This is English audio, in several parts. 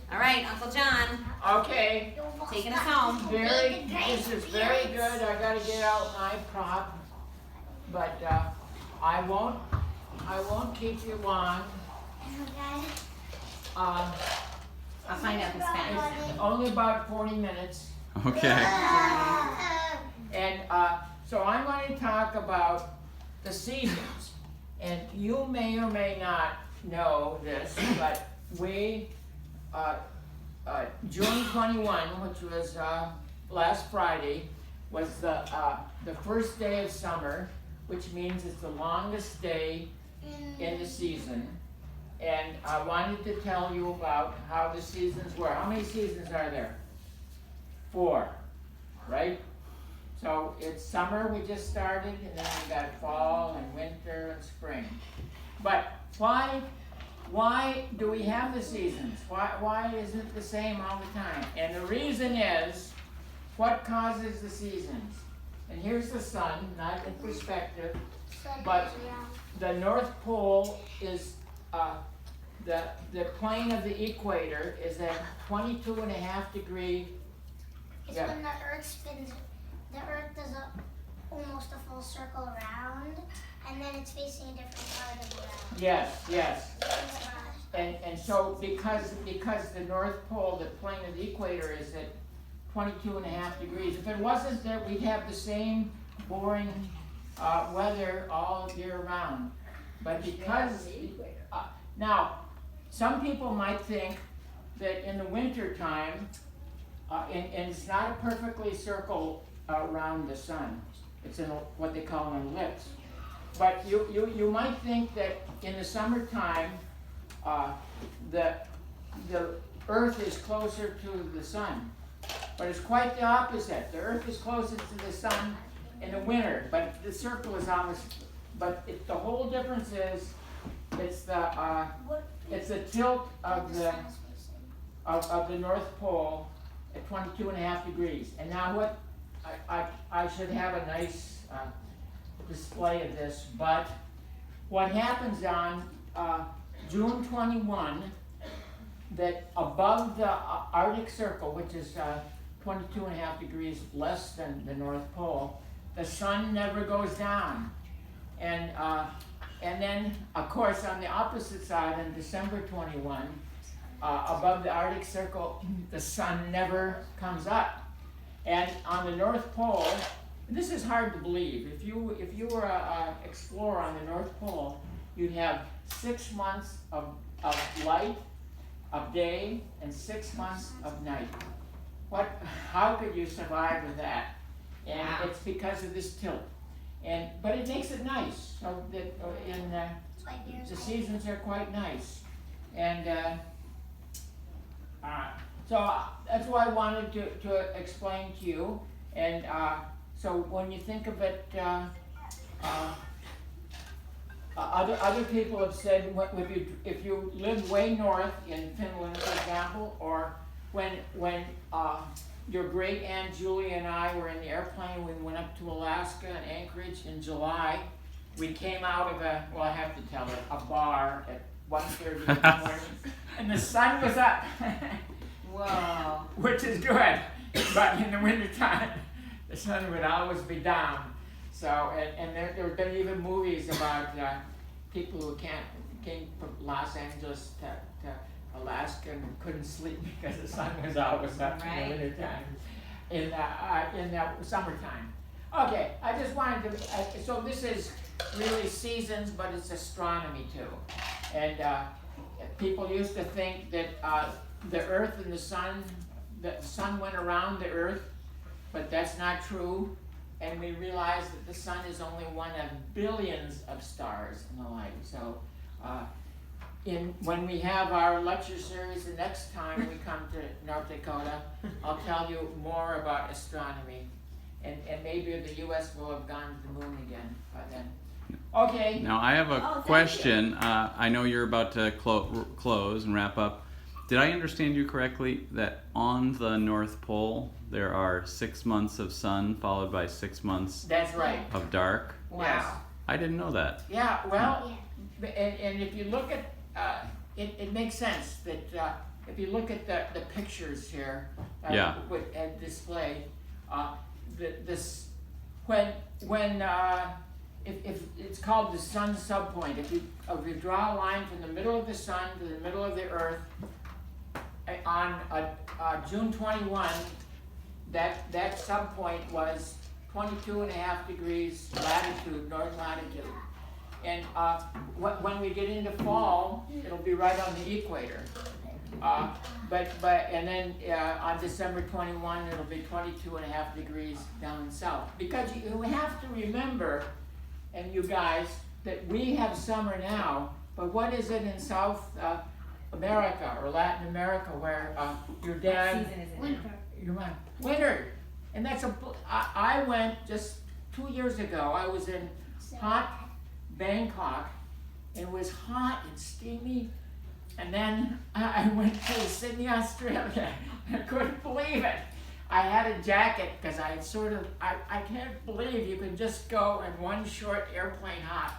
All right, Uncle John, Okay, taking us home. this is very good. I gotta get out my prop, but I won't keep you long. I'll find out the Spanish. It's only about 40 minutes, Okay. and so I'm going to talk about the seasons. And you may or may not know this, but we June 21, which was last Friday, was the first day of summer, which means it's the longest day in the season. And I wanted to tell you about how the seasons were. How many seasons are there? 4, right? So it's summer we just started, and then we got fall and winter and spring. But why do we have the seasons? Why isn't it the same all the time? And the reason is, what causes the seasons? And here's the sun, not in perspective, but the North Pole is, the plane of the equator is at 22.5 degree. It's when the Earth spins. The Earth does almost a full circle around, and then it's facing a different part of the ground. Yes. And so because the North Pole, the plane of the equator, is at 22.5 degrees. If it wasn't there, we'd have the same boring weather all year round. But because now, some people might think that in the winter time, and it's not a perfectly circle around the sun. It's in what they call an ellipse. But you might think that in the summertime, the Earth is closer to the sun. But it's quite the opposite. The Earth is closer to the sun in the winter, but the circle is almost. But the whole difference is, it's the tilt of the North Pole at 22.5 degrees. And now what? I should have a nice display of this, but what happens on June 21, that above the Arctic Circle, which is 22.5 degrees less than the North Pole, the sun never goes down. And then, of course, on the opposite side, on December 21, above the Arctic Circle, the sun never comes up. And on the North Pole, this is hard to believe. If you were an explorer on the North Pole, you'd have 6 months of light, of day, and 6 months of night. How could you survive with that? And it's because of this tilt. But it makes it nice. So that the seasons are quite nice. And so that's why I wanted to explain to you. And so when you think of it, other people have said, if you live way north in Finland, for example, or when your great Aunt Julie and I were in the airplane, we went up to Alaska and Anchorage in July. We came out of I have to tell it, a bar at 1:30 in the morning, and the sun was up. Whoa. Which is good, but in the wintertime, the sun would always be down. So, and there have been even movies about people who came from Los Angeles to Alaska and couldn't sleep because the sun was always up in the wintertime, in the summertime. Okay, I just wanted to, so this is really seasons, but it's astronomy too. And people used to think that the Earth and the sun went around the Earth, but that's not true. And we realized that the sun is only one of billions of stars in the light. So when we have our lecture series the next time we come to North Dakota, I'll tell you more about astronomy. And maybe the U.S. will have gone to the moon again by then. Okay. Now I have a question. I know you're about to close and wrap up. Did I understand you correctly that on the North Pole there are 6 months of sun followed by 6 months That's right. of dark? Wow. Yes. I didn't know that. Yeah, well, and if you look at, it makes sense that if you look at the pictures here, Yeah. with display, this if it's called the sun subpoint. If you draw a line from the middle of the sun to the middle of the earth on June 21, that subpoint was 22.5 degrees latitude, north latitude. And when we get into fall, it'll be right on the equator. And then on December 21, it'll be 22.5 degrees down south. Because you have to remember, and you guys, that we have summer now, but what is it in South America or Latin America where your dad, Season is it now? Winter. your mom, winter. And I went just 2 years ago, I was in hot Bangkok, and it was hot and steamy. And then I went to Sydney, Australia. I couldn't believe it. I had a jacket because I can't believe you can just go in one short airplane hop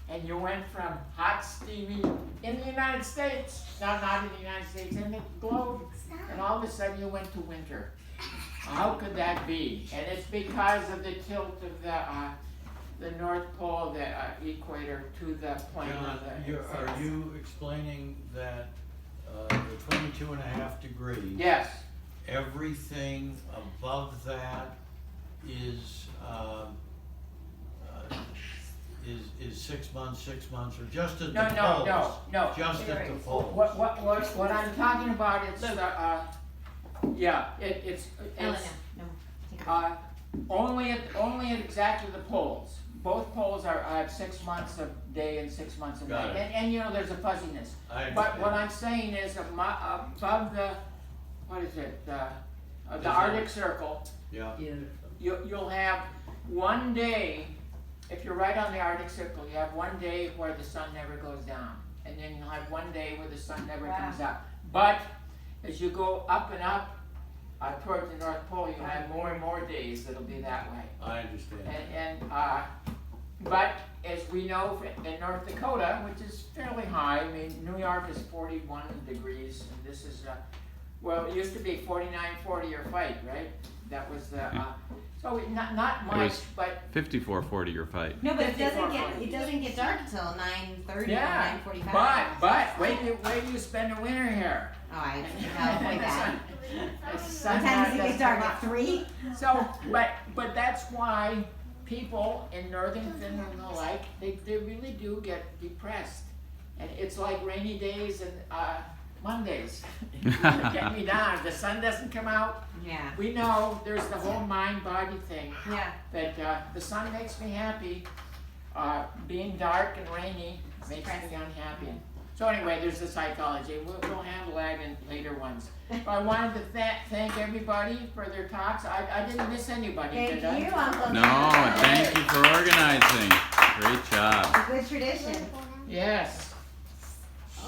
and you went from hot, steamy in the United States, not in the United States, in the globe, and all of a sudden you went to winter. How could that be? And it's because of the tilt of the North Pole, the equator, to the plane John, of the... are you explaining that the 22.5 degrees, Yes. everything above that is 6 months, or just at the poles? No. Just at the poles? What I'm talking about is, it's Elena, no. Take it off. only at exactly the poles. Both poles have 6 months of day and 6 months of Got night, it. and you know there's a fuzziness. I But what understand. I'm saying is above the, what is it, the Is Arctic it- Circle, Yeah, you'll have one day, if you're right on the Arctic Circle, you have one day where the sun never goes down, and then you'll have one day where the sun never comes up. But as you go up and up towards the North Pole, you'll have more and more days that'll be that way. I understand. But as we know in North Dakota, which is fairly high, I mean, New York is 41 degrees, and this is, well, it used to be 49, 40 or fight, right? That was the, so not much, was but 54-40 your fight. No, but it 54. doesn't get dark until 9:30 yeah. or 9:45. But where do you spend the winter here? Oh, I know, way back. The sun Sometimes it doesn't gets dark come at up. 3. So, but that's why people in northern Finland and the like, they really do get depressed. And it's like rainy days and Mondays. Get me down. If the sun doesn't come out, Yeah. we know there's the whole mind-body thing. Yeah. That the sun makes me happy. Being dark and rainy makes me unhappy. So anyway, there's the psychology. We'll handle that in later ones. But I wanted to thank everybody for their talks. I didn't miss anybody, did I? Thank you, Uncle No, John. thank you for organizing. Great job. It's a good tradition. Yes.